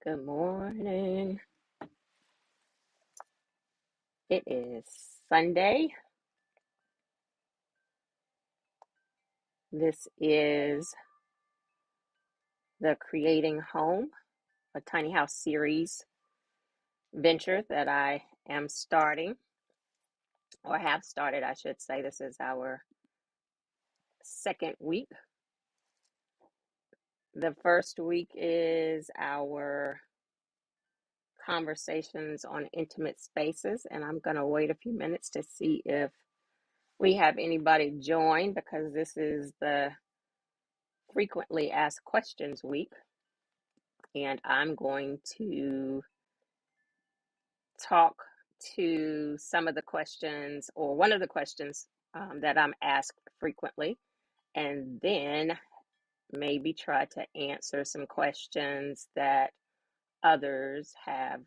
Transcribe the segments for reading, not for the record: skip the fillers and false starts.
Good morning. It is Sunday. This is the Creating Home, a tiny house series venture that I am starting, or have started, I should say. This is our second week. The first week is our conversations on intimate spaces, and I'm going to wait a few minutes to see if we have anybody join because this is the frequently asked questions week. And I'm going to talk to some of the questions or one of the questions that I'm asked frequently, and then maybe try to answer some questions that others have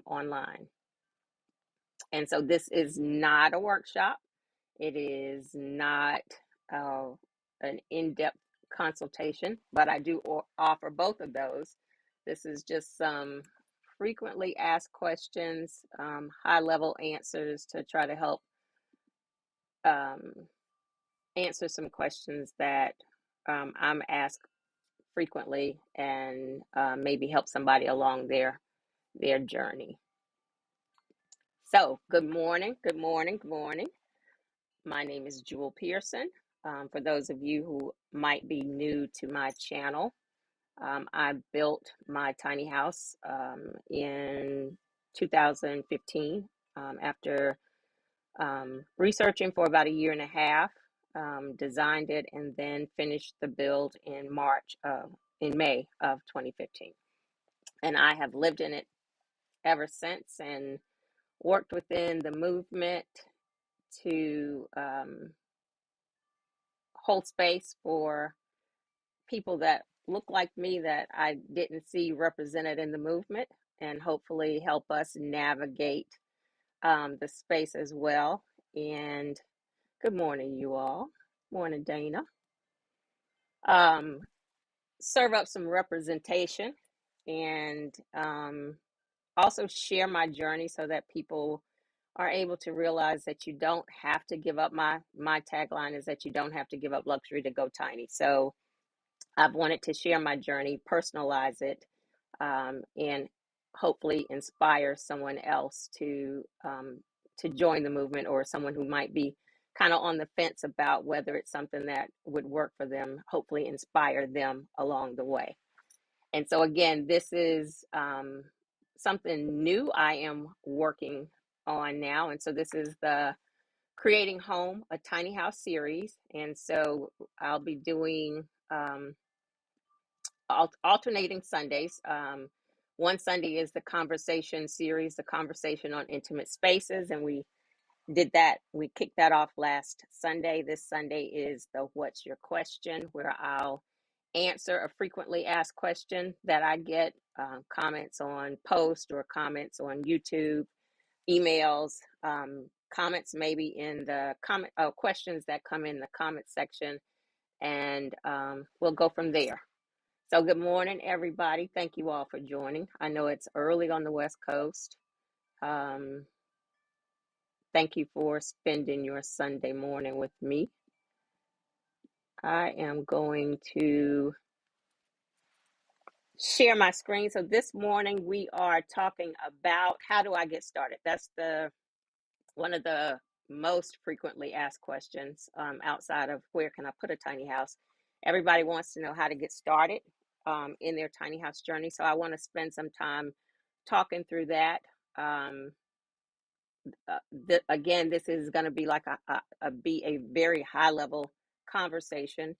online. And so this is not a workshop. It is not an in-depth consultation, but I do offer both of those. This is just some frequently asked questions, high-level answers to try to help answer some questions that I'm asked frequently and maybe help somebody along their journey. So, good morning, good morning, good morning. My name is Jewel Pearson. For those of you who might be new to my channel, I built my tiny house in 2015 after researching for about a year and a half, designed it, and then finished the build in May of 2015. And I have lived in it ever since and worked within the movement to hold space for people that look like me that I didn't see represented in the movement, and hopefully help us navigate the space as well. And good morning, you all. Morning, Dana. Serve up some representation and also share my journey so that people are able to realize that you don't have to give up. My tagline is that you don't have to give up luxury to go tiny. So I've wanted to share my journey, personalize it, and hopefully inspire someone else to join the movement, or someone who might be kind of on the fence about whether it's something that would work for them, hopefully inspire them along the way. And so again, this is something new I am working on now. And so this is the Creating Home, a tiny house series. And so I'll be doing alternating Sundays. One Sunday is the conversation series, the conversation on intimate spaces, and we kicked that off last Sunday. This Sunday is the What's Your Question, where I'll answer a frequently asked question that I get, comments on posts or comments on YouTube, emails, comments maybe in the questions that come in the comment section, and we'll go from there. So good morning, everybody. Thank you all for joining. I know it's early on the West Coast. Thank you for spending your Sunday morning with me. I am going to share my screen. So this morning we are talking about how do I get started. That's one of the most frequently asked questions outside of where can I put a tiny house. Everybody wants to know how to get started in their tiny house journey. So I want to spend some time talking through that. Again, this is going to be like a very high level conversation,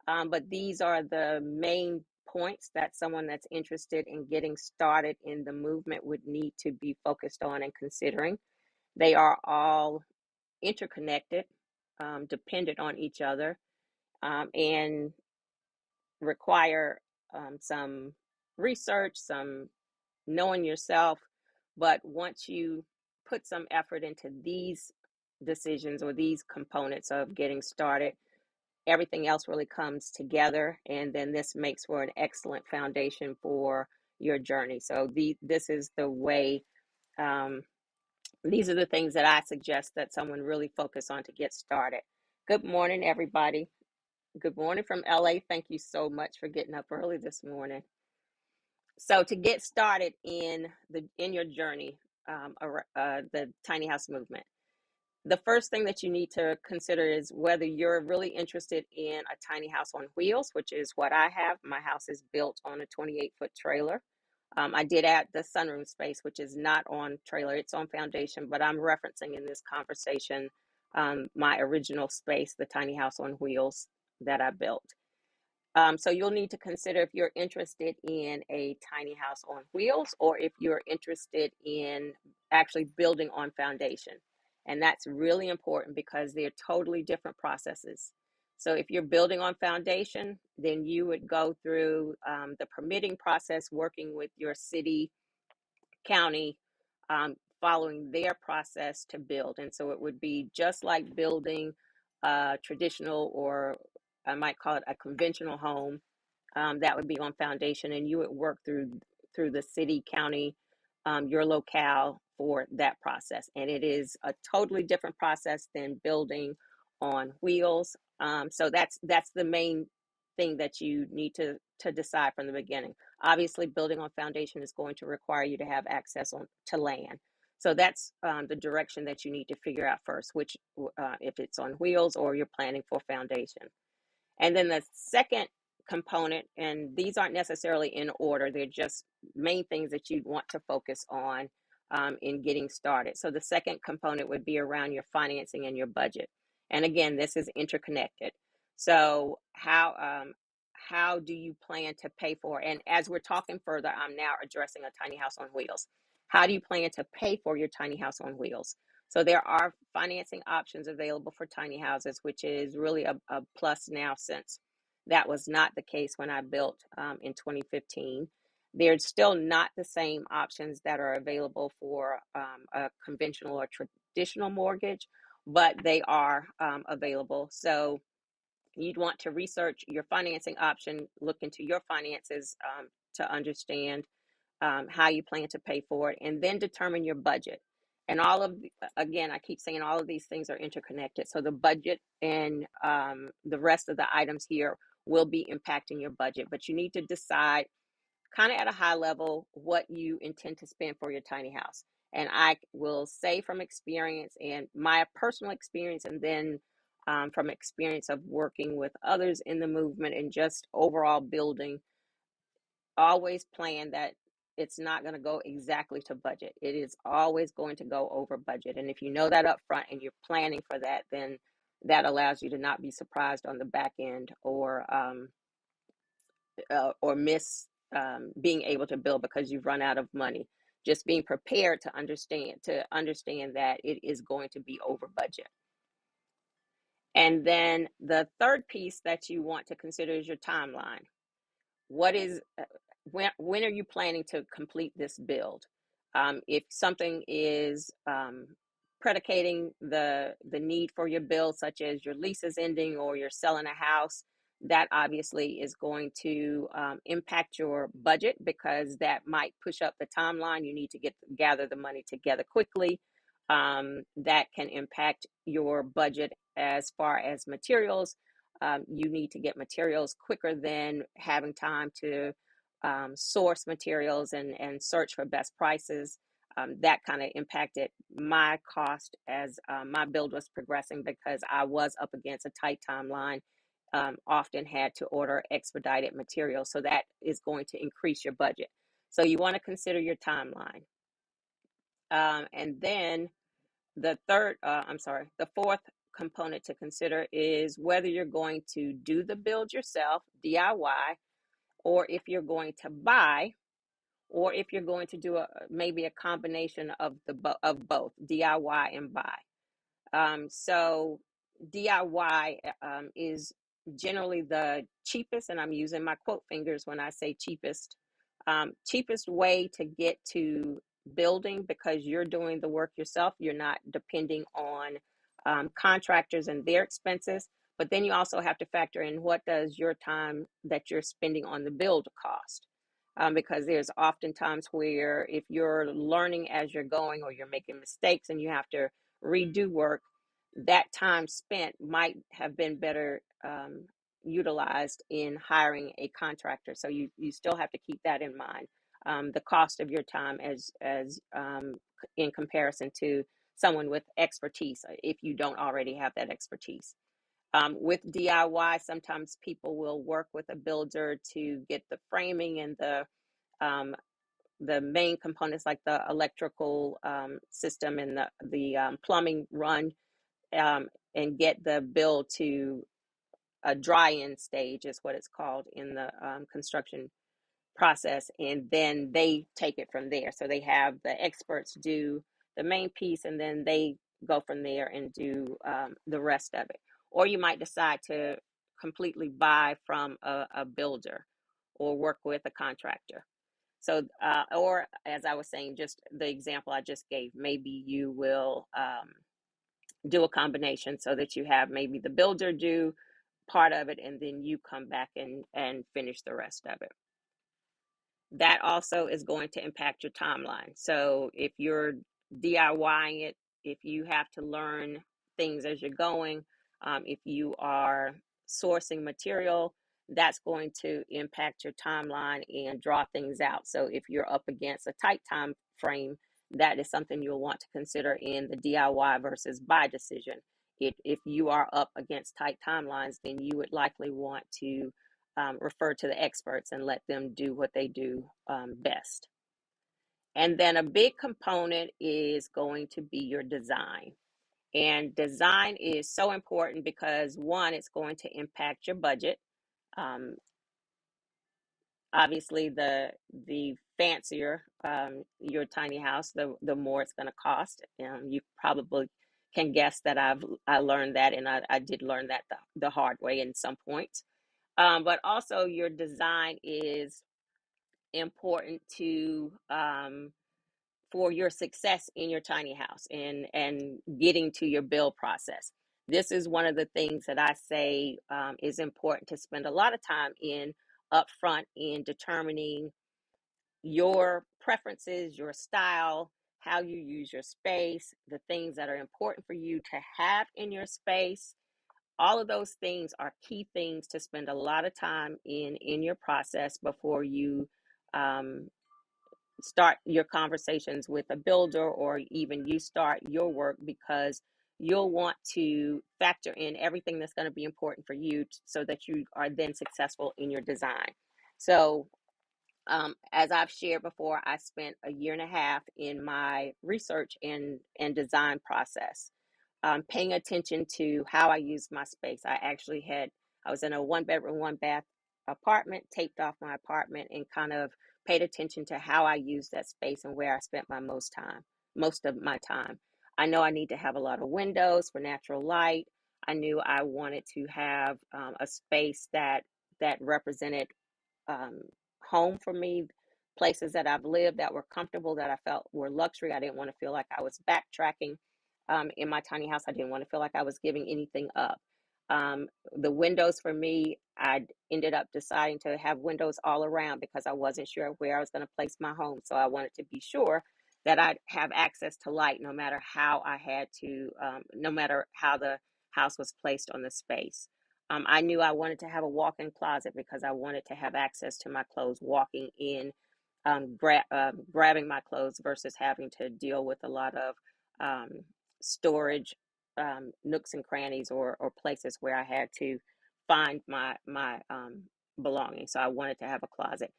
but these are the main points that someone that's interested in getting started in the movement would need to be focused on and considering. They are all interconnected, dependent on each other, and require some research, some knowing yourself. But once you put some effort into these decisions or these components of getting started, everything else really comes together. And then this makes for an excellent foundation for your journey. So this is the way, these are the things that I suggest that someone really focus on to get started. Good morning, everybody. Good morning from LA. Thank you so much for getting up early this morning. So to get started in your journey, the tiny house movement, the first thing that you need to consider is whether you're really interested in a tiny house on wheels, which is what I have. My house is built on a 28-foot trailer. I did add the sunroom space, which is not on trailer, it's on foundation, but I'm referencing in this conversation my original space, the tiny house on wheels that I built. So you'll need to consider if you're interested in a tiny house on wheels or if you're interested in actually building on foundation. And that's really important because they're totally different processes. So if you're building on foundation, then you would go through the permitting process, working with your city, county, following their process to build. And so it would be just like building a traditional, or I might call it a conventional home, that would be on foundation, and you would work through the city, county, your locale for that process. And it is a totally different process than building on wheels. So that's the main thing that you need to decide from the beginning. Obviously, building on foundation is going to require you to have access to land. So that's the direction that you need to figure out first, which if it's on wheels or you're planning for foundation. And then the second component, and these aren't necessarily in order, they're just main things that you'd want to focus on in getting started. So the second component would be around your financing and your budget. And again, this is interconnected. So how do you plan to pay for it? And as we're talking further, I'm now addressing a tiny house on wheels. How do you plan to pay for your tiny house on wheels? So there are financing options available for tiny houses, which is really a plus now, since that was not the case when I built in 2015. There's still not the same options that are available for a conventional or traditional mortgage, but they are available. So you'd want to research your financing option, look into your finances to understand how you plan to pay for it, and then determine your budget. And again, I keep saying all of these things are interconnected. So the budget and the rest of the items here will be impacting your budget, but you need to decide kind of at a high level what you intend to spend for your tiny house. And I will say from experience and my personal experience, and then from experience of working with others in the movement and just overall building, always plan that it's not going to go exactly to budget. It is always going to go over budget. And if you know that up front and you're planning for that, then that allows you to not be surprised on the back end or miss being able to build because you've run out of money. Just being prepared to understand that it is going to be over budget. And then the third piece that you want to consider is your timeline. What is when are you planning to complete this build? If something is predicating the need for your build, such as your lease is ending or you're selling a house, that obviously is going to impact your budget, because that might push up the timeline. You need to gather the money together quickly. That can impact your budget as far as materials. You need to get materials quicker than having time to source materials and search for best prices. That kind of impacted my cost as my build was progressing, because I was up against a tight timeline, often had to order expedited materials. So that is going to increase your budget. So you want to consider your timeline. And then the fourth component to consider is whether you're going to do the build yourself, DIY, or if you're going to buy, or if you're going to do maybe a combination of both DIY and buy. So DIY is generally the cheapest, and I'm using my quote fingers when I say cheapest way to get to building, because you're doing the work yourself. You're not depending on contractors and their expenses. But then you also have to factor in, what does your time that you're spending on the build cost? because there's oftentimes where if you're learning as you're going or you're making mistakes and you have to redo work, that time spent might have been better utilized in hiring a contractor. So you still have to keep that in mind. The cost of your time as in comparison to someone with expertise, if you don't already have that expertise. With DIY, sometimes people will work with a builder to get the framing and um, the main components like the electrical system and the plumbing run, and get the build to a dry-in stage is what it's called in the construction process, and then they take it from there. So they have the experts do the main piece, and then they go from there and do the rest of it. Or you might decide to completely buy from a builder or work with a contractor. So, or as I was saying, just the example I just gave, maybe you will do a combination so that you have maybe the builder do part of it and then you come back and finish the rest of it. That also is going to impact your timeline. So if you're DIYing it, if you have to learn things as you're going, if you are sourcing material, that's going to impact your timeline and draw things out. So if you're up against a tight time frame, that is something you'll want to consider in the DIY versus buy decision. If you are up against tight timelines, then you would likely want to refer to the experts and let them do what they do best. And then a big component is going to be your design. And design is so important because one, it's going to impact your budget. Um, Obviously, the fancier your tiny house, the more it's going to cost. You probably can guess that I learned that, and I did learn that the hard way in some points. But also, your design is important to for your success in your tiny house and getting to your build process. This is one of the things that I say is important to spend a lot of time in upfront in determining your preferences, your style, how you use your space, the things that are important for you to have in your space. All of those things are key things to spend a lot of time in your process before you um, start your conversations with a builder or even you start your work, because you'll want to factor in everything that's going to be important for you so that you are then successful in your design. So as I've shared before, I spent a year and a half in my research and design process, paying attention to how I use my space. I was in a one bedroom, one bath apartment, taped off my apartment, and kind of paid attention to how I use that space and where I spent most of my time. I know I need to have a lot of windows for natural light. I knew I wanted to have a space that represented um, home for me, places that I've lived that were comfortable, that I felt were luxury. I didn't want to feel like I was backtracking in my tiny house. I didn't want to feel like I was giving anything up. The windows for me, I ended up deciding to have windows all around because I wasn't sure where I was going to place my home. So I wanted to be sure that I'd have access to light no matter how I had to, no matter how the house was placed on the space. I knew I wanted to have a walk-in closet because I wanted to have access to my clothes walking in, grabbing my clothes versus having to deal with a lot of um, storage nooks and crannies or places where I had to find my belongings. So I wanted to have a closet.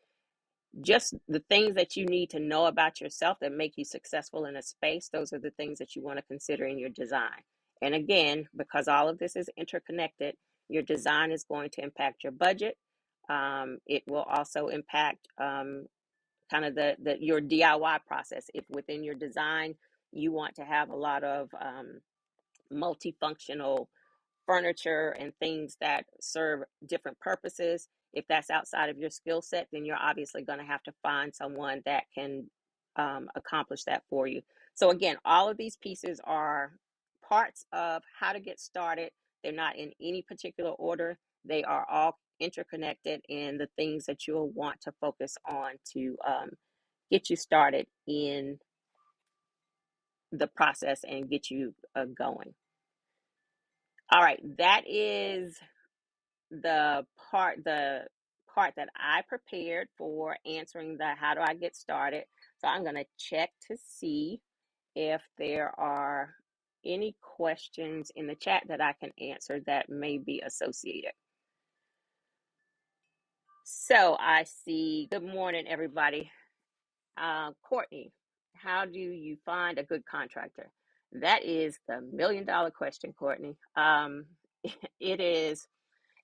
Just the things that you need to know about yourself that make you successful in a space, those are the things that you want to consider in your design. And again, because all of this is interconnected, your design is going to impact your budget. It will also impact kind of the your DIY process. If within your design you want to have a lot of multifunctional furniture and things that serve different purposes. If that's outside of your skill set, then you're obviously going to have to find someone that can accomplish that for you. So, again, all of these pieces are parts of how to get started. They're not in any particular order, they are all interconnected, and the things that you'll want to focus on to get you started in the process and get you going. All right, that is the part that I prepared for answering the how do I get started. So I'm going to check to see if there are any questions in the chat that I can answer that may be associated. So I see, good morning, everybody. Courtney, how do you find a good contractor? That is the $1,000,000 question, Courtney. It is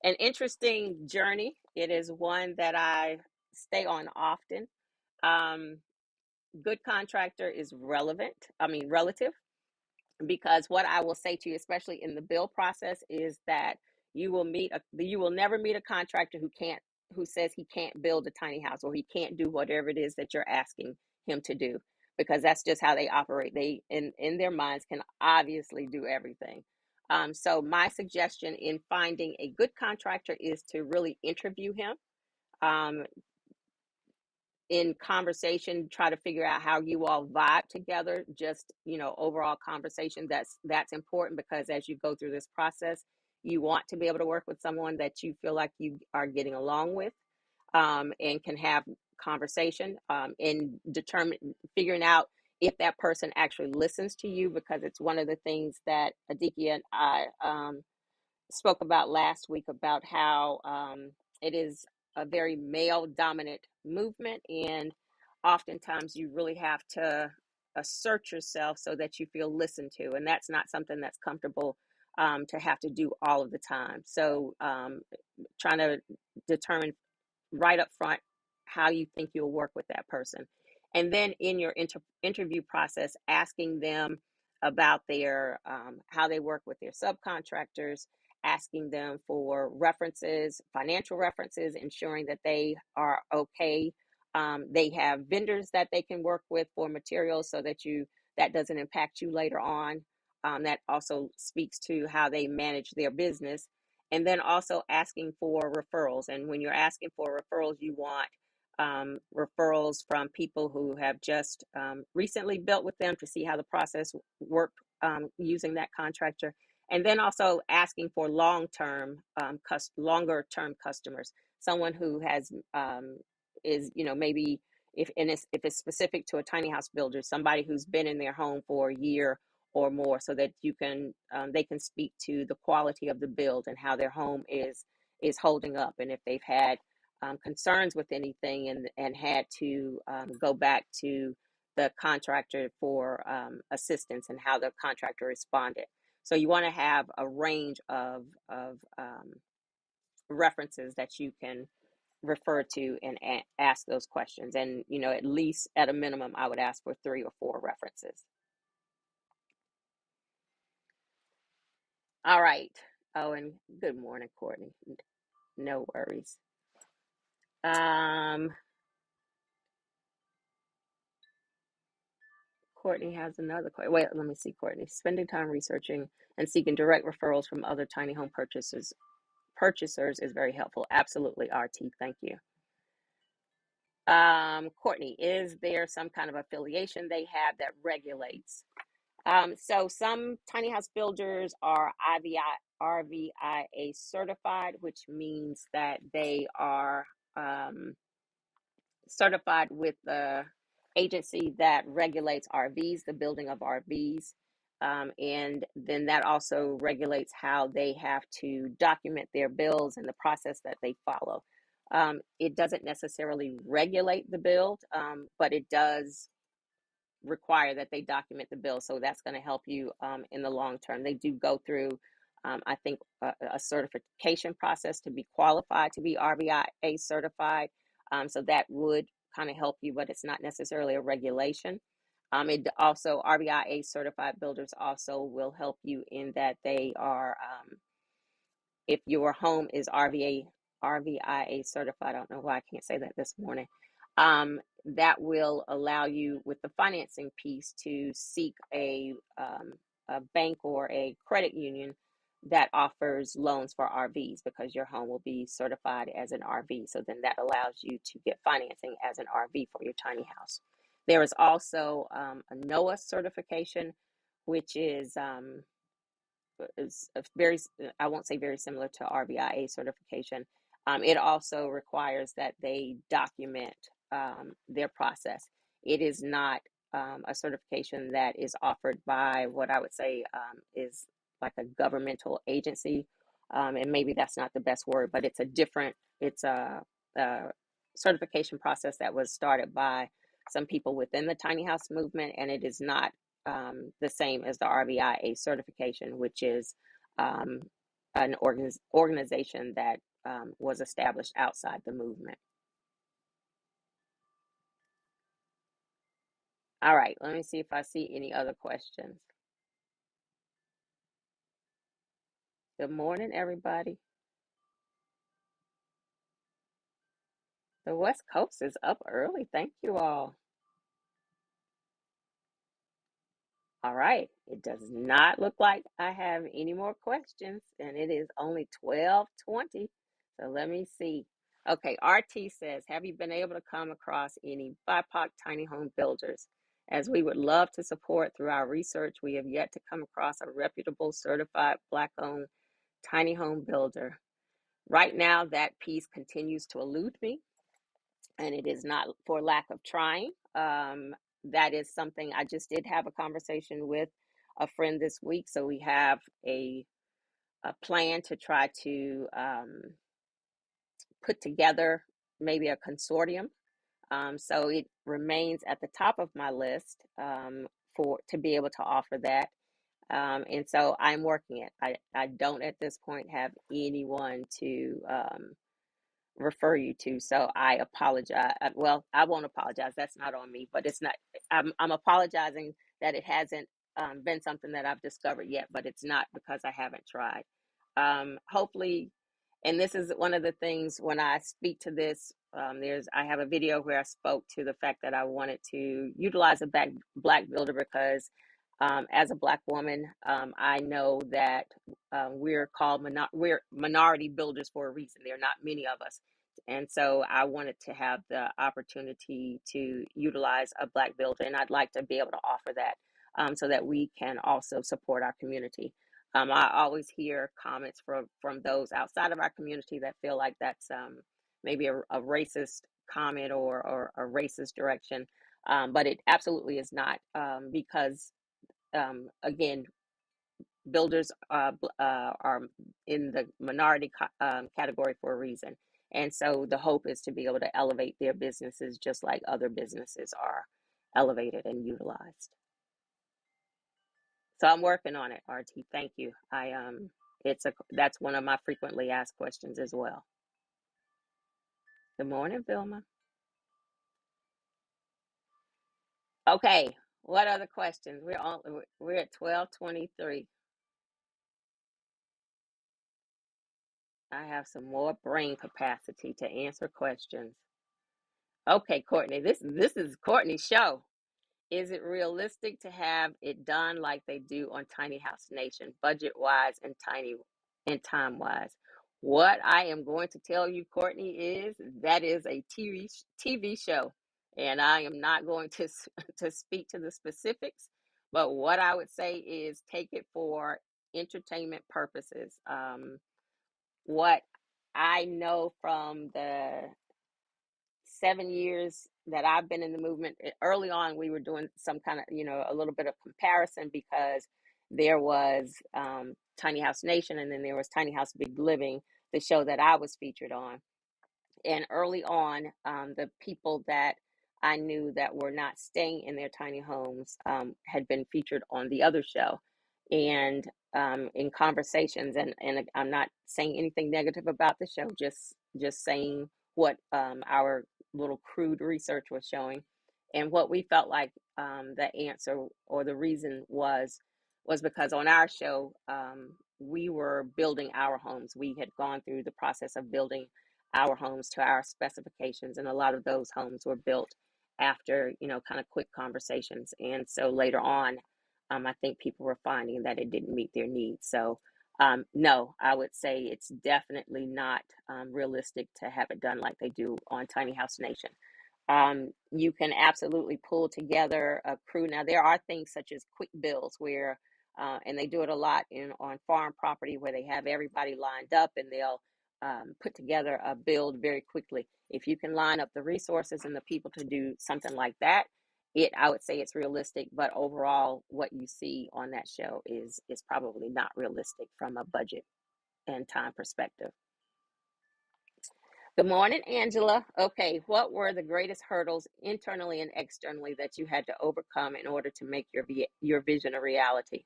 an interesting journey. It is one that I stay on often. Good contractor is relative, because what I will say to you, especially in the build process, is that you will never meet a contractor who says he can't build a tiny house or he can't do whatever it is that you're asking him to do, because that's just how they operate. They in their minds can obviously do everything. So my suggestion in finding a good contractor is to really interview him. In conversation, try to figure out how you all vibe together. Just, overall conversation, that's important, because as you go through this process, you want to be able to work with someone that you feel like you are getting along with, and can have conversation, and figuring out if that person actually listens to you, because it's one of the things that Adikia and I spoke about last week, about how it is a very male dominant movement, and oftentimes you really have to assert yourself so that you feel listened to, and that's not something that's comfortable to have to do all of the time. So trying to determine right up front how you think you'll work with that person. And then in your interview process, asking them about their how they work with their subcontractors, asking them for references, financial references, ensuring that they are okay. They have vendors that they can work with for materials, so that doesn't impact you later on. That also speaks to how they manage their business. And then also asking for referrals. And when you're asking for referrals, you want referrals from people who have just recently built with them, to see how the process worked using that contractor. And then also asking for longer term customers, someone who has is, maybe if it's specific to a tiny house builder, somebody who's been in their home for a year or more, so that they can speak to the quality of the build and how their home is holding up, and if they've had concerns with anything, and had to go back to the contractor for assistance, and how the contractor responded. So you want to have a range of references that you can refer to and ask those questions. And at least at a minimum, I would ask for 3 or 4 references. All right. Oh, and good morning, Courtney. No worries. Courtney has another question. Wait, let me see, Courtney. Spending time researching and seeking direct referrals from other tiny home purchasers is very helpful. Absolutely, RT. Thank you. Courtney, is there some kind of affiliation they have that regulates? So some tiny house builders are RVIA certified, which means that they are certified with the agency that regulates RVs, the building of RVs. And then that also regulates how they have to document their bills and the process that they follow. It doesn't necessarily regulate the build, but it does require that they document the bill. So that's going to help you in the long term. They do go through, I think, a certification process to be qualified to be RVIA certified. So that would kind of help you, but it's not necessarily a regulation. It also, RVIA certified builders also will help you in that they are, if your home is RVIA certified, I don't know why I can't say that this morning, that will allow you with the financing piece to seek a bank or a credit union that offers loans for RVs because your home will be certified as an RV. So then that allows you to get financing as an RV for your tiny house. There is also a Noaa certification, which is a very, I won't say very similar to RVIA certification. It also requires that they document their process. It is not a certification that is offered by what I would say is like a governmental agency. And maybe that's not the best word, but it's a certification process that was started by some people within the tiny house movement, and it is not the same as the RVIA certification, which is um, an organization that was established outside the movement. All right, let me see if I see any other questions. Good morning, everybody. The West Coast is up early. Thank you all. All right, it does not look like I have any more questions, and it is only 12:20. So let me see. Okay, RT says, have you been able to come across any BIPOC tiny home builders? As we would love to support through our research, we have yet to come across a reputable, certified Black-owned tiny home builder. Right now, that piece continues to elude me, and it is not for lack of trying. That is something I just did have a conversation with a friend this week. So we have a plan to try to put together maybe a consortium. So it remains at the top of my list for to be able to offer that. And so I'm working it. I don't at this point have anyone to refer you to. So I apologize. Well, I won't apologize. That's not on me, but it's not, I'm apologizing that it hasn't been something that I've discovered yet, but it's not because I haven't tried. Hopefully, and this is one of the things when I speak to this, I have a video where I spoke to the fact that I wanted to utilize a black builder because as a black woman, I know that we're minority builders for a reason. There are not many of us. And so I wanted to have the opportunity to utilize a black builder, and I'd like to be able to offer that so that we can also support our community. I always hear comments from those outside of our community that feel like that's maybe a racist comment or a racist direction, but it absolutely is not because again, builders are in the minority category for a reason. And so the hope is to be able to elevate their businesses just like other businesses are elevated and utilized. So I'm working on it, RT. Thank you. That's one of my frequently asked questions as well. Good morning, Vilma. Okay, what other questions? We're at 12:23. I have some more brain capacity to answer questions. Okay, Courtney, this is Courtney's show. Is it realistic to have it done like they do on Tiny House Nation, budget wise and time wise? What I am going to tell you, Courtney, is that is a TV show, and I am not going to to speak to the specifics. But what I would say is take it for entertainment purposes. What I know from the 7 years that I've been in the movement, early on, we were doing some kind of, a little bit of comparison because there was Tiny House Nation and then there was Tiny House Big Living, the show that I was featured on. And early on, the people that I knew that were not staying in their tiny homes had been featured on the other show. And in conversations, and I'm not saying anything negative about the show, just saying what our little crude research was showing, and what we felt like the answer or the reason was because on our show we were building our homes. We had gone through the process of building our homes to our specifications, and a lot of those homes were built after kind of quick conversations. And so later on, I think people were finding that it didn't meet their needs. So No, I would say it's definitely not realistic to have it done like they do on Tiny House Nation. You can absolutely pull together a crew. Now, there are things such as quick builds where, and they do it a lot on farm property where they have everybody lined up and they'll put together a build very quickly. If you can line up the resources and the people to do something like that, I would say it's realistic. But overall, what you see on that show is probably not realistic from a budget and time perspective. Good morning, Angela. Okay, what were the greatest hurdles internally and externally that you had to overcome in order to make your vision a reality?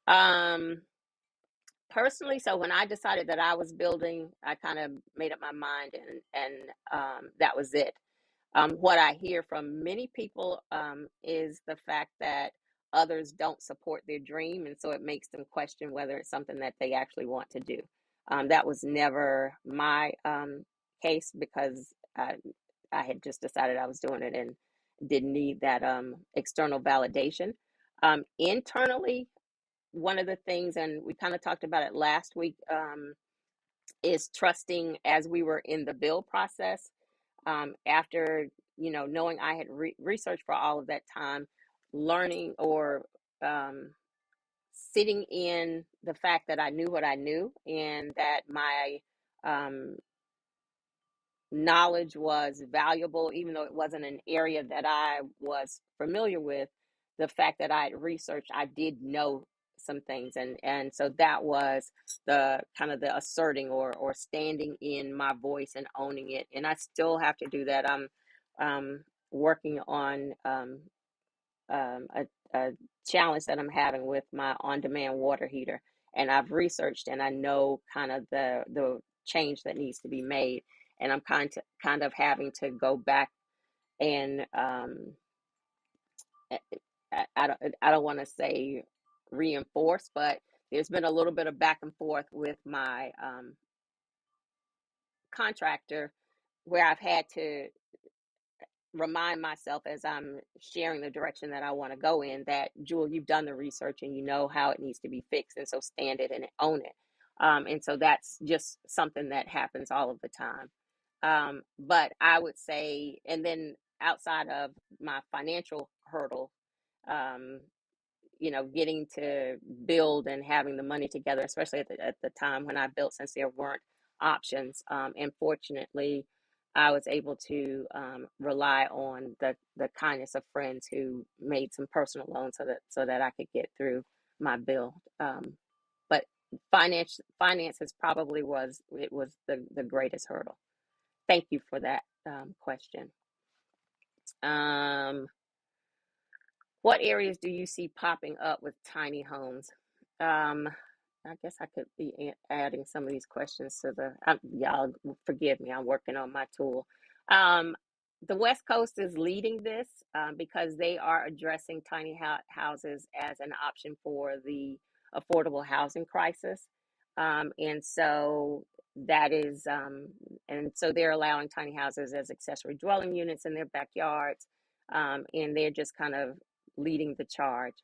Um, Personally, so when I decided that I was building, I kind of made up my mind, and that was it. What I hear from many people is the fact that others don't support their dream, and so it makes them question whether it's something that they actually want to do. That was never my case because I had just decided I was doing it and didn't need that external validation. Internally, one of the things, and we kind of talked about it last week, is trusting as we were in the build process. After knowing I had researched for all of that time, learning or sitting in the fact that I knew what I knew and that my um, knowledge was valuable, even though it wasn't an area that I was familiar with. The fact that I had researched, I did know some things, and so that was the kind of the asserting or standing in my voice and owning it. And I still have to do that. I'm working on a challenge that I'm having with my on-demand water heater, and I've researched and I know kind of the change that needs to be made, and I'm kind of having to go back and I don't want to say reinforce, but there's been a little bit of back and forth with my contractor where I've had to remind myself as I'm sharing the direction that I want to go in that, Jewel, you've done the research and you know how it needs to be fixed. And so stand it and own it. And so that's just something that happens all of the time. But I would say, and then outside of my financial hurdle, um, getting to build and having the money together, especially at the time when I built, since there weren't options. And fortunately, I was able to rely on the kindness of friends who made some personal loans so that I could get through my build. But finances probably was the greatest hurdle. Thank you for that question. Um, What areas do you see popping up with tiny homes? Um, I guess I could be adding some of these questions to y'all forgive me, I'm working on my tool. Um, the West Coast is leading this because they are addressing tiny houses as an option for the affordable housing crisis. And so that is, and so they're allowing tiny houses as accessory dwelling units in their backyards. And they're just kind of leading the charge.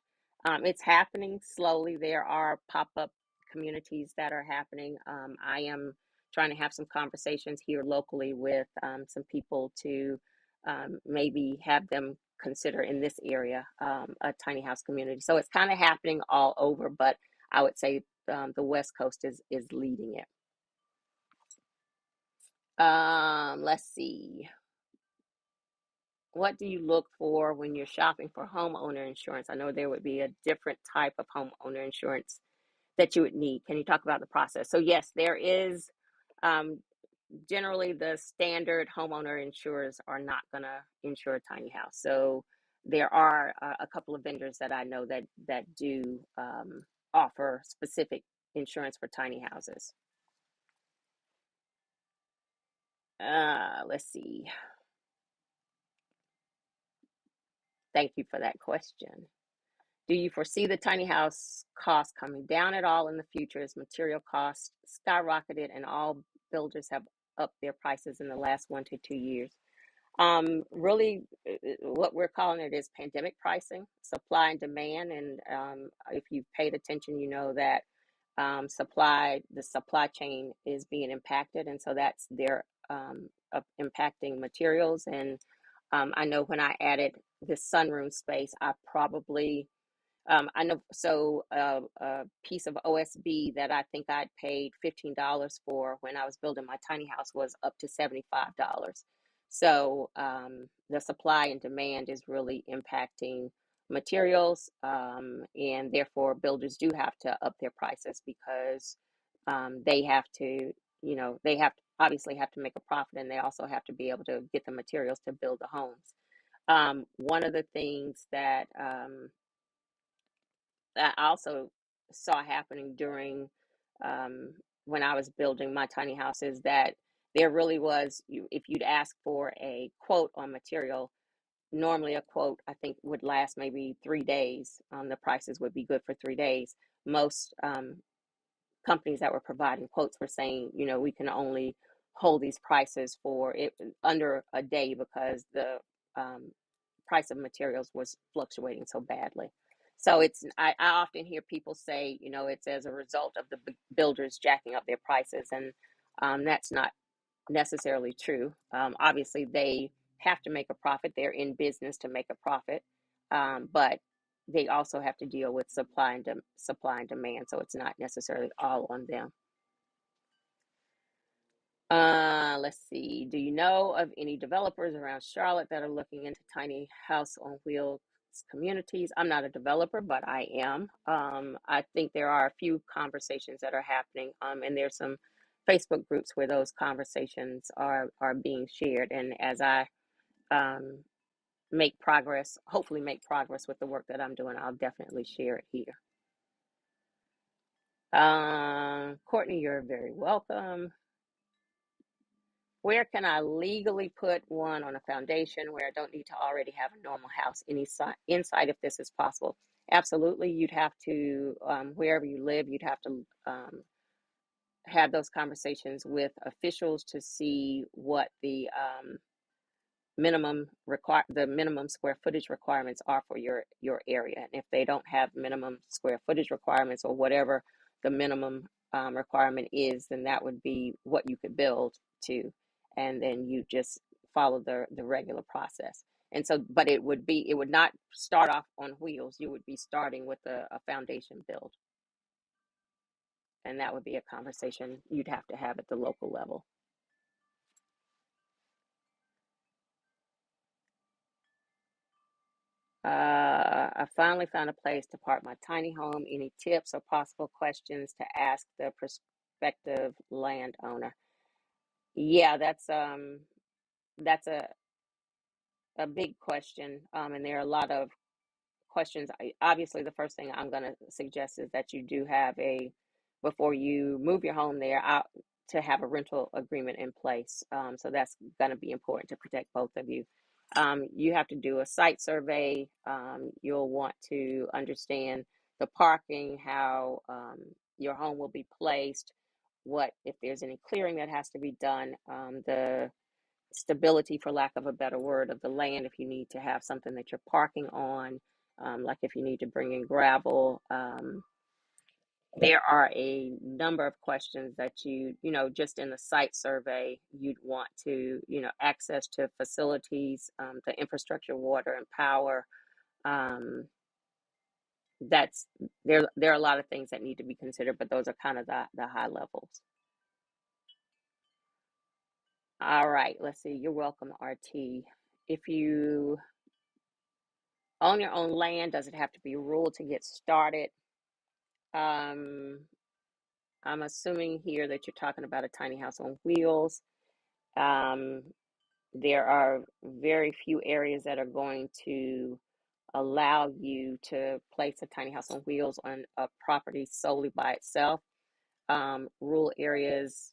It's happening slowly. There are pop-up communities that are happening. I am trying to have some conversations here locally with some people to maybe have them consider in this area a tiny house community. So it's kind of happening all over, but I would say the West Coast is leading it. Let's see. What do you look for when you're shopping for homeowner insurance? I know there would be a different type of homeowner insurance that you would need. Can you talk about the process? So yes, there is um, generally the standard homeowner insurers are not going to insure a tiny house. So there are a couple of vendors that I know that do offer specific insurance for tiny houses. Let's see. Thank you for that question. Do you foresee the tiny house cost coming down at all in the future as material costs skyrocketed and all builders have upped their prices in the last 1 to 2 years? Really, what we're calling it is pandemic pricing, supply and demand. And if you've paid attention, you know that the supply chain is being impacted, and so that's their impacting materials. And I know when I added this sunroom space, I know, so a piece of OSB that I think I'd paid $15 for when I was building my tiny house was up to $75. So the supply and demand is really impacting materials, and therefore builders do have to up their prices because they have to, they obviously have to make a profit, and they also have to be able to get the materials to build the homes. One of the things that I also saw happening during when I was building my tiny house is that there really was, if you'd ask for a quote on material, normally a quote I think would last maybe 3 days. The prices would be good for 3 days. Most companies that were providing quotes were saying, we can only hold these prices for it under a day because the um, price of materials was fluctuating so badly. So I often hear people say, it's as a result of the builders jacking up their prices, and that's not necessarily true. Obviously, they have to make a profit. They're in business to make a profit, but they also have to deal with supply and demand. So it's not necessarily all on them. Let's see. Do you know of any developers around Charlotte that are looking into tiny house on wheels communities? I'm not a developer, but I am. I think there are a few conversations that are happening, and there's some Facebook groups where those conversations are being shared. And as I um, hopefully make progress with the work that I'm doing, I'll definitely share it here. Courtney, you're very welcome. Where can I legally put one on a foundation where I don't need to already have a normal house? Any insight if this is possible? Absolutely. You'd have to, wherever you live, you'd have to have those conversations with officials to see what the minimum square footage requirements are for your area. And if they don't have minimum square footage requirements, or whatever the minimum requirement is, then that would be what you could build to, and then you just follow the regular process. And so, but it would not start off on wheels. You would be starting with a foundation build, and that would be a conversation you'd have to have at the local level. I finally found a place to park my tiny home. Any tips or possible questions to ask the prospective landowner? Yeah, that's a big question, and there are a lot of questions. Obviously, the first thing I'm going to suggest is that you do have before you move your home there, to have a rental agreement in place. So that's going to be important to protect both of you. You have to do a site survey. You'll want to understand the parking, how your home will be placed, what if there's any clearing that has to be done, the stability, for lack of a better word, of the land, if you need to have something that you're parking on, like if you need to bring in gravel. There are a number of questions that just in the site survey, you'd want to, access to facilities, the infrastructure, water and power. Um, that's there are a lot of things that need to be considered, but those are kind of the high levels. All right, let's see. You're welcome, RT. If you own your own land, does it have to be rural to get started? Um, I'm assuming here that you're talking about a tiny house on wheels. Um, there are very few areas that are going to allow you to place a tiny house on wheels on a property solely by itself. Rural areas,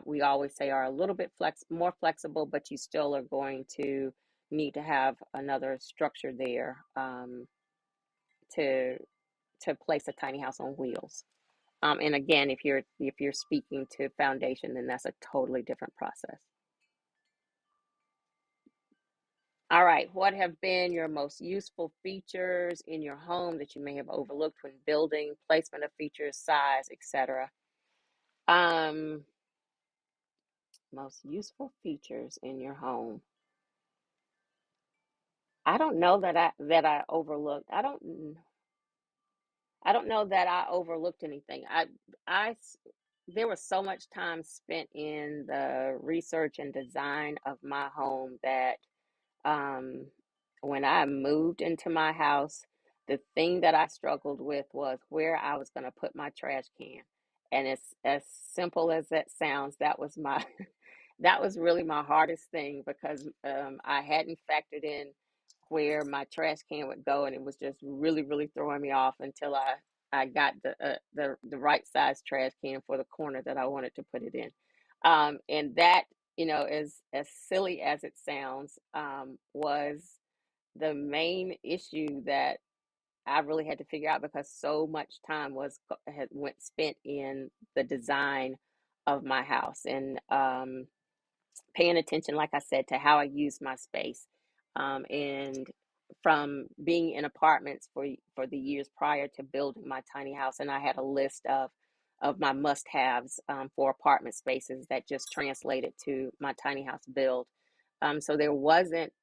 we always say, are a little bit more flexible, but you still are going to need to have another structure there to place a tiny house on wheels. And again, if you're speaking to foundation, then that's a totally different process. All right. What have been your most useful features in your home that you may have overlooked when building, placement of features, size, etc.? Um, Most useful features in your home. I don't know that I overlooked. I don't know that I overlooked anything. There was so much time spent in the research and design of my home that um, when I moved into my house, the thing that I struggled with was where I was going to put my trash can. And it's as simple as that sounds, that was my that was really my hardest thing because I hadn't factored in where my trash can would go, and it was just really, really throwing me off until I got the right size trash can for the corner that I wanted to put it in. And that, as silly as it sounds, was the main issue that I really had to figure out because so much time had went spent in the design of my house and paying attention, like I said, to how I use my space. And from being in apartments for the years prior to building my tiny house, and I had a list of my must-haves for apartment spaces that just translated to my tiny house build. So there wasn't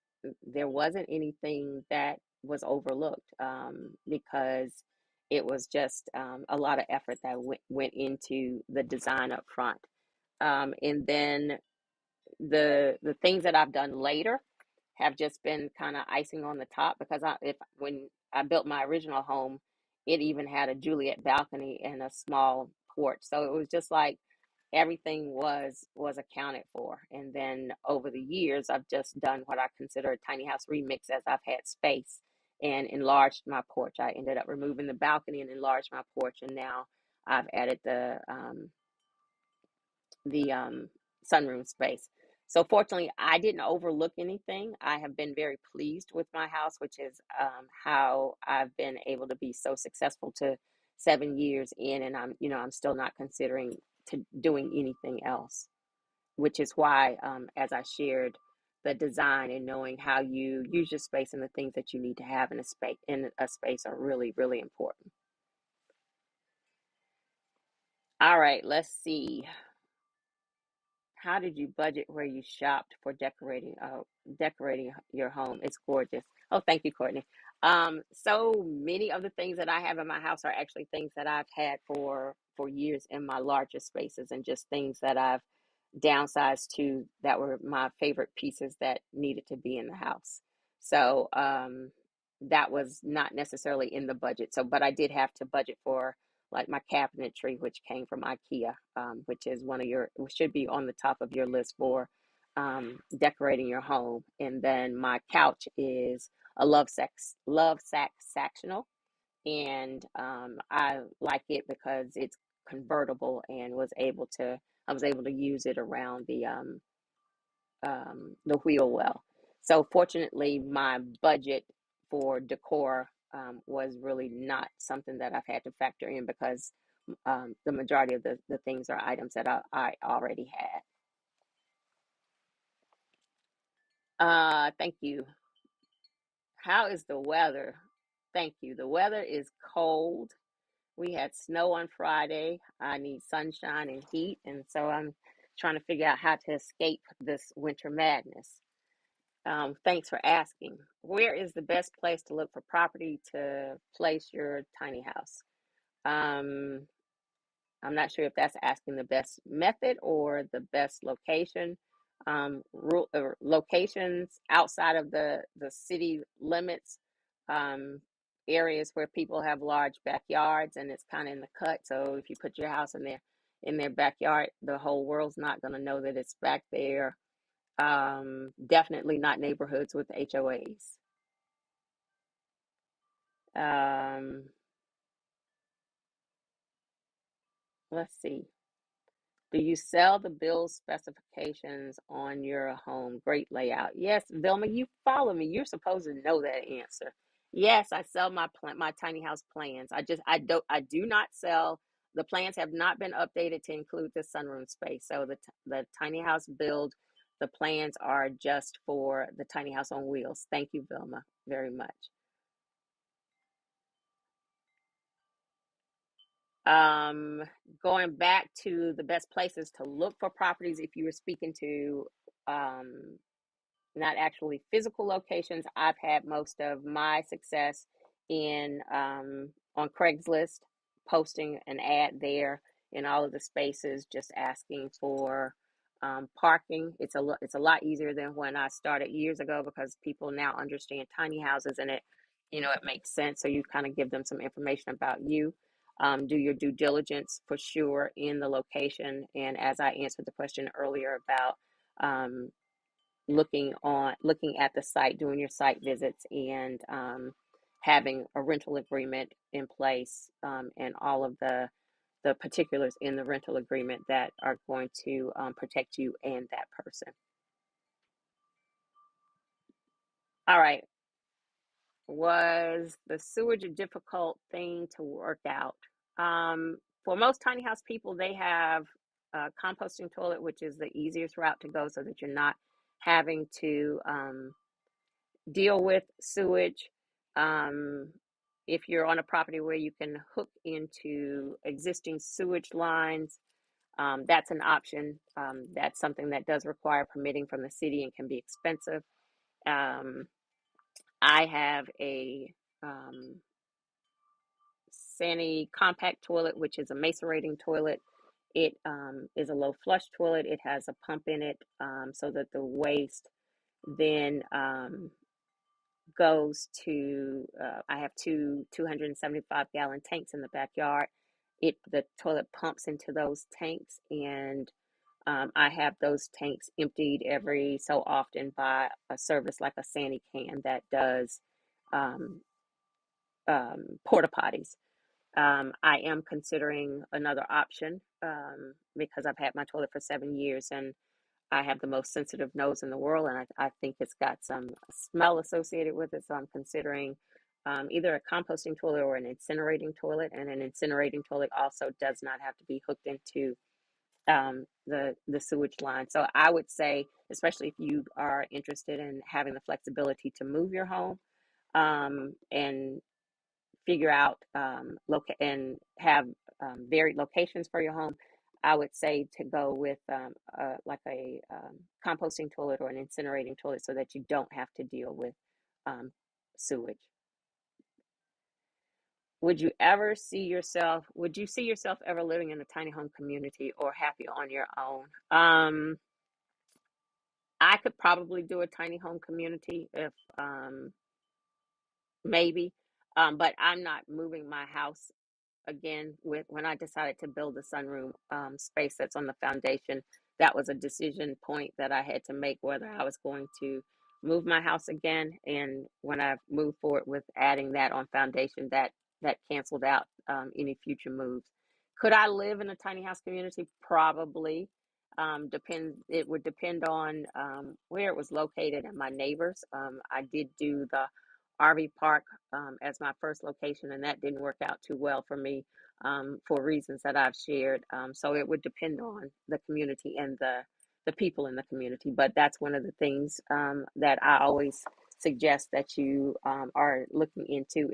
anything that was overlooked because it was just a lot of effort that went into the design up front. And then the things that I've done later have just been kind of icing on the top because when I built my original home, it even had a Juliet balcony and a small porch. So it was just like everything was accounted for. And then over the years, I've just done what I consider a tiny house remix as I've had space and enlarged my porch. I ended up removing the balcony and enlarged my porch, and now I've added the sunroom space. So fortunately, I didn't overlook anything. I have been very pleased with my house, which is how I've been able to be so successful to 7 years in, and I'm still not considering to doing anything else, which is why, as I shared, the design and knowing how you use your space and the things that you need to have in a space are really, really important. All right, let's see. How did you budget where you shopped for decorating your home? It's gorgeous. Oh, thank you, Courtney. So many of the things that I have in my house are actually things that I've had for years in my larger spaces, and just things that I've downsized to that were my favorite pieces that needed to be in the house. So that was not necessarily in the budget. So, but I did have to budget for like my cabinetry, which came from IKEA, which is which should be on the top of your list for decorating your home. And then my couch is a love sack sectional, and I like it because it's convertible and I was able to use it around the wheel well. So fortunately, my budget for decor was really not something that I've had to factor in because the majority of the things are items that I already had. Thank you. How is the weather? Thank you. The weather is cold. We had snow on Friday. I need sunshine and heat, and so I'm trying to figure out how to escape this winter madness. Thanks for asking. Where is the best place to look for property to place your tiny house? Um, I'm not sure if that's asking the best method or the best location. Locations outside of the city limits, um, areas where people have large backyards and it's kind of in the cut. So if you put your house in their backyard, the whole world's not going to know that it's back there. Definitely not neighborhoods with HOAs. Um, let's see. Do you sell the build specifications on your home? Great layout. Yes, Vilma, you follow me. You're supposed to know that answer. Yes, I sell my tiny house plans. I do not sell the plans have not been updated to include the sunroom space. So the tiny house build The plans are just for the tiny house on wheels. Thank you, Vilma, very much. Going back to the best places to look for properties, if you were speaking to not actually physical locations, I've had most of my success in on Craigslist, posting an ad there in all of the spaces, just asking for parking. It's a lot easier than when I started years ago, because people now understand tiny houses, and it makes sense. So you kind of give them some information about you. Do your due diligence for sure in the location, and as I answered the question earlier about um, looking at the site, doing your site visits, and having a rental agreement in place, and all of the particulars in the rental agreement that are going to protect you and that person. All right. Was the sewage a difficult thing to work out? For most tiny house people, they have a composting toilet, which is the easiest route to go, so that you're not having to deal with sewage. Um, if you're on a property where you can hook into existing sewage lines, that's an option. That's something that does require permitting from the city and can be expensive. Um, I have a Sani compact toilet, which is a macerating toilet. It is a low flush toilet. It has a pump in it, so that the waste then goes to, I have two 275-gallon tanks in the backyard. The toilet pumps into those tanks, and I have those tanks emptied every so often by a service like a Sani Can that does um, porta potties. I am considering another option, because I've had my toilet for 7 years, and I have the most sensitive nose in the world, and I think it's got some smell associated with it. So I'm considering either a composting toilet or an incinerating toilet. And an incinerating toilet also does not have to be hooked into the sewage line. So I would say, especially if you are interested in having the flexibility to move your home, and figure out and have varied locations for your home, I would say to go with like a composting toilet or an incinerating toilet, so that you don't have to deal with um, sewage. Would you see yourself ever living in a tiny home community, or happy on your own? I could probably do a tiny home community if maybe, but I'm not moving my house again. With when I decided to build the sunroom space that's on the foundation, that was a decision point that I had to make, whether I was going to move my house again. And when I moved forward with adding that on foundation, that canceled out any future moves. Could I live in a tiny house community? Probably. It would depend on where it was located and my neighbors. I did do the RV park as my first location, and that didn't work out too well for me, for reasons that I've shared. So it would depend on the community and the people in the community. But that's one of the things that I always suggest that you are looking into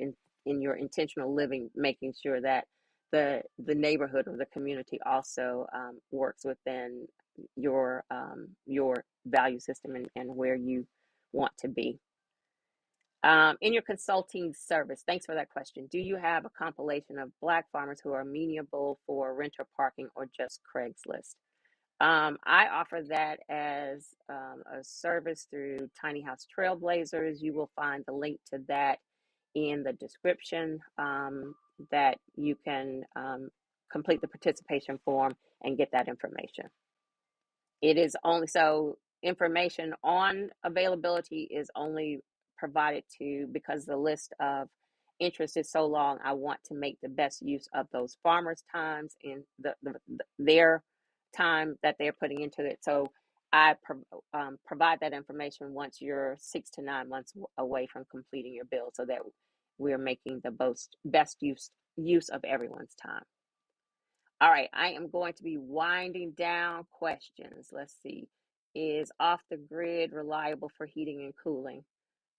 in your intentional living, making sure that the neighborhood or the community also works within your value system, and where you want to be. In your consulting service, thanks for that question. Do you have a compilation of Black farmers who are amenable for renter parking, or just Craigslist? I offer that as a service through Tiny House Trailblazers. You will find the link to that in the description, that you can complete the participation form and get that information. It is only so information on availability is only provided to, because the list of interest is so long. I want to make the best use of those farmers' times and their time that they're putting into it. So I provide that information once you're 6 to 9 months away from completing your build, so that we're making the best use of everyone's time. All right, I am going to be winding down questions. Let's see. is off the grid reliable for heating and cooling?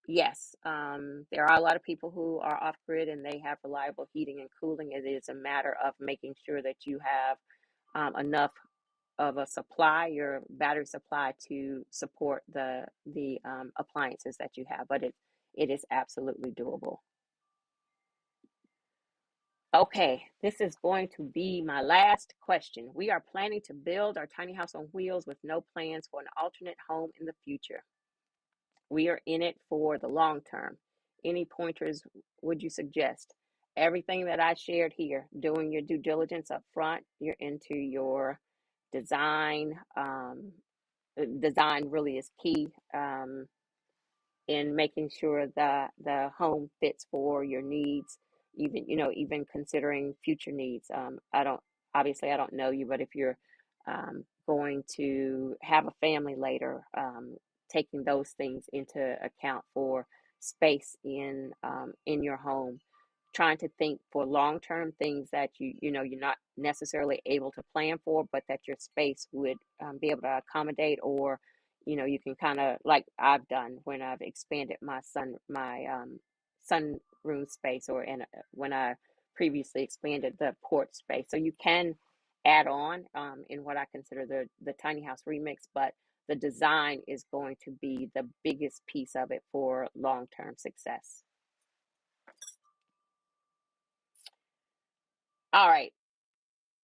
Yes, there are a lot of people who are off grid and they have reliable heating and cooling. It is a matter of making sure that you have enough of a supply, your battery supply, to support the appliances that you have. But it is absolutely doable. Okay, this is going to be my last question. We are planning to build our tiny house on wheels with no plans for an alternate home in the future. We are in it for the long term. Any pointers would you suggest? Everything that I shared here, doing your due diligence up front, you're into your design. Design really is key. In making sure that the home fits for your needs, even even considering future needs. I don't Obviously I don't know you, but if you're going to have a family later, taking those things into account for space in your home, trying to think for long-term things that you're not necessarily able to plan for, but that your space would be able to accommodate. Or you can kind of, like I've done when I've expanded my sunroom space, or when I previously expanded the porch space. So you can add on in what I consider the tiny house remix, but the design is going to be the biggest piece of it for long-term success. All right.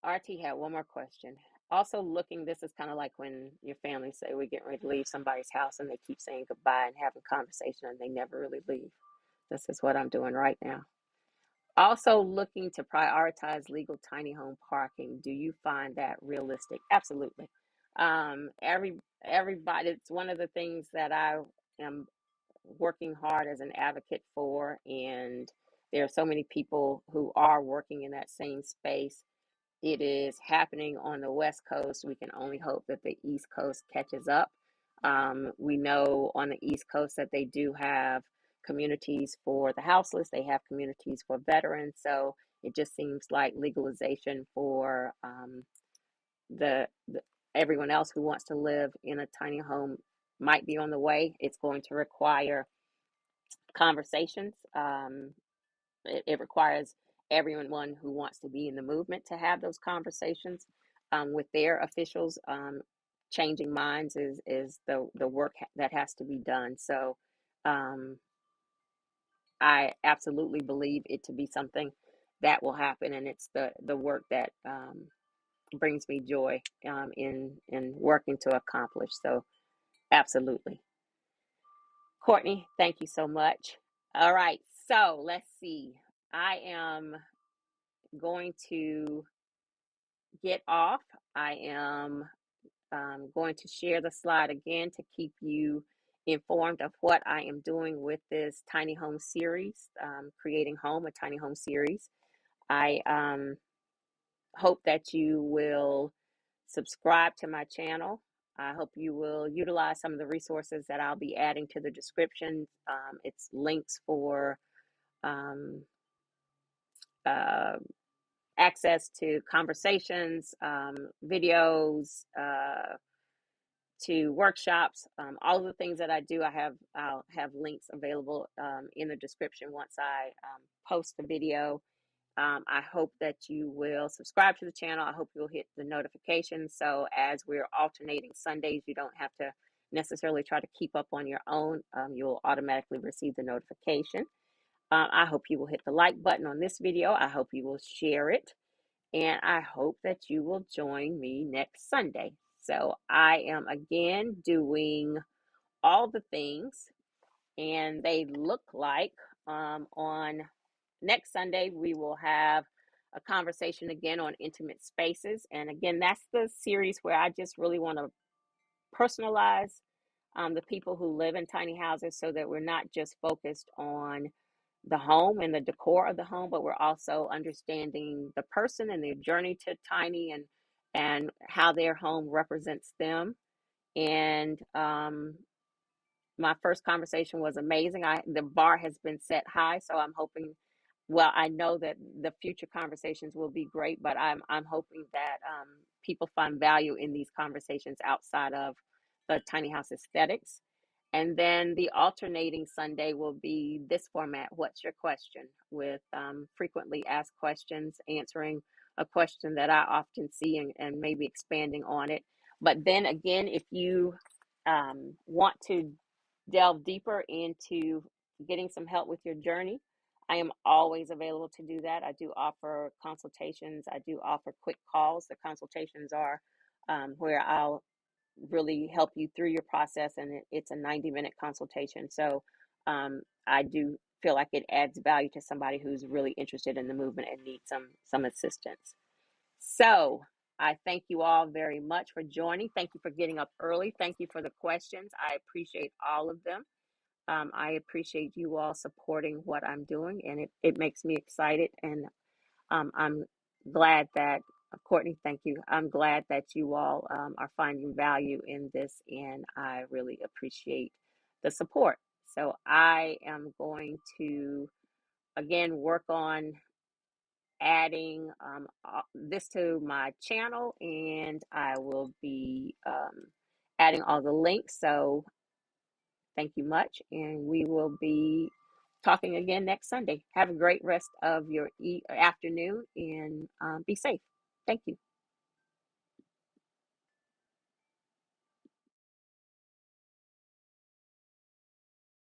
RT had one more question. Also looking, this is kind of like when your family say we're getting ready to leave somebody's house and they keep saying goodbye and having conversation and they never really leave. This is what I'm doing right now. Also looking to prioritize legal tiny home parking. Do you find that realistic? Absolutely. Everybody, it's one of the things that I am working hard as an advocate for, and there are so many people who are working in that same space. It is happening on the West Coast. We can only hope that the East Coast catches up. We know on the East Coast that they do have communities for the houseless, they have communities for veterans. So it just seems like legalization for the everyone else who wants to live in a tiny home might be on the way. It's going to require conversations. It requires everyone who wants to be in the movement to have those conversations with their officials. Changing minds is the work that has to be done. So um, I absolutely believe it to be something that will happen, and it's the work that brings me joy in working to accomplish. So absolutely. Courtney, thank you so much. All right, so let's see. I am going to get off. I am going to share the slide again to keep you informed of what I am doing with this tiny home series, creating home, a tiny home series. I hope that you will subscribe to my channel. I hope you will utilize some of the resources that I'll be adding to the description. It's links for um, uh, access to conversations, videos, to workshops, all of the things that I do. I'll have links available in the description once I post the video. I hope that you will subscribe to the channel. I hope you'll hit the notifications, so as we're alternating Sundays, you don't have to necessarily try to keep up on your own. You'll automatically receive the notification. I hope you will hit the like button on this video. I hope you will share it. And I hope that you will join me next Sunday. So I am again doing all the things, and they look like on next Sunday, we will have a conversation again on intimate spaces. And again, that's the series where I just really want to personalize the people who live in tiny houses, so that we're not just focused on the home and the decor of the home, but we're also understanding the person and their journey to tiny, and how their home represents them. And my first conversation was amazing. The bar has been set high, so I'm hoping. Well, I know that the future conversations will be great, but I'm hoping that people find value in these conversations outside of tiny house aesthetics. And then the alternating Sunday will be this format, What's Your Question? With frequently asked questions, answering a question that I often see, and maybe expanding on it. But then again, if you want to delve deeper into getting some help with your journey, I am always available to do that. I do offer consultations. I do offer quick calls. The consultations are where I'll really help you through your process, and it's a 90-minute consultation. So I do feel like it adds value to somebody who's really interested in the movement and needs some assistance. So I thank you all very much for joining. Thank you for getting up early. Thank you for the questions. I appreciate all of them. I appreciate you all supporting what I'm doing, and it makes me excited. And I'm glad that, Courtney, thank you. I'm glad that you all are finding value in this, and I really appreciate the support. So I am going to, again, work on adding this to my channel, and I will be adding all the links. So thank you much, and we will be talking again next Sunday. Have a great rest of your afternoon, and be safe. Thank you.